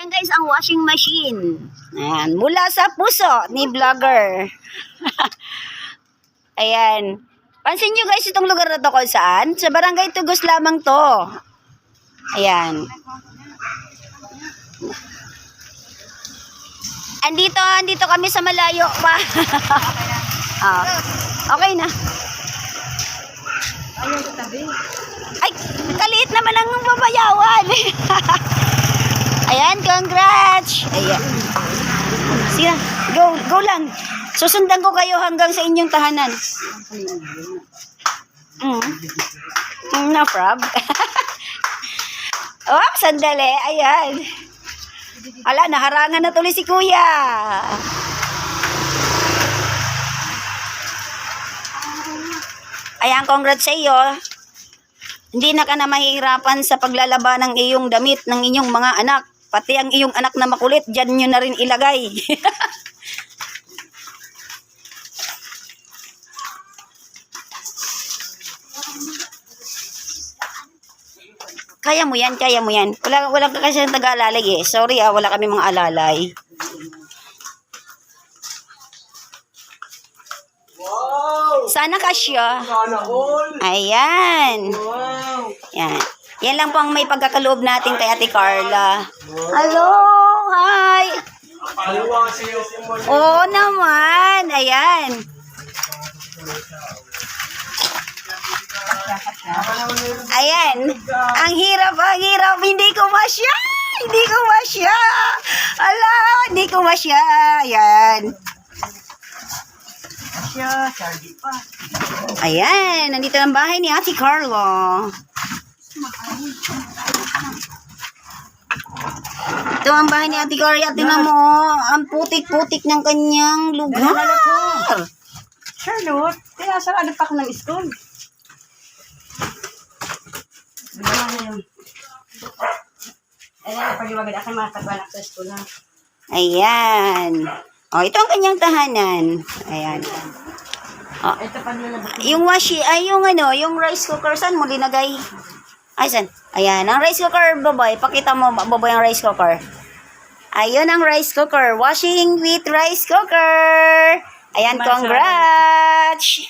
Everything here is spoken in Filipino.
Ayan guys, ang washing machine. Ayan, mula sa puso ni vlogger. Ayan. Pansin nyo guys itong lugar na to kung saan? Sa Barangay Tugos lamang to. Ayan. Andito kami sa malayo pa. Okay na. Ay, kaliit naman ang babayawan. Ayan, congrats. Ayan. Sige, go lang. Susundan ko kayo hanggang sa inyong tahanan. No problem. Oh, sandali. Ayan. Ala, naharangan na tuloy si kuya. Ayan, congrats sa iyo. Hindi na ka na mahihirapan sa paglalaban ng iyong damit ng inyong mga anak. Pati ang iyong anak na makulit, dyan nyo na rin ilagay. Kaya mo yan, kaya mo yan. Wala ka kasi nag-aalalay eh. Sorry wala kami mga alalay. Wow! Sana kasya. Sana all! Ayan. Wow! Yan. Yan lang po ang may pagkakaloob natin kay Ate Carla. Hello! Hi! Aliwa siya si Moni. Oo naman. Ayan. Ayan. Ang hirap. Hindi ko masya. Ala, hindi ko masya. Ayan. Ayan. Nandito ang bahay ni Ate Carla. Ito ang bahay ni Ate Carla. Tingnan mo. Ang putik-putik ng kanyang lugar. Charlotte, kaya sa ano pa ako ng school? Pag-iwagad ako mga kagwanak sa school na. Ayan. O, ito ang kanyang tahanan. Ayan. O, Ito pa nila. yung yung rice cooker, saan mo linagay? Ay, saan? Ayan, ang rice cooker, baboy. Pakita mo, baboy, ang rice cooker. Ayun ang rice cooker. Washing with rice cooker. Ayan, congrats!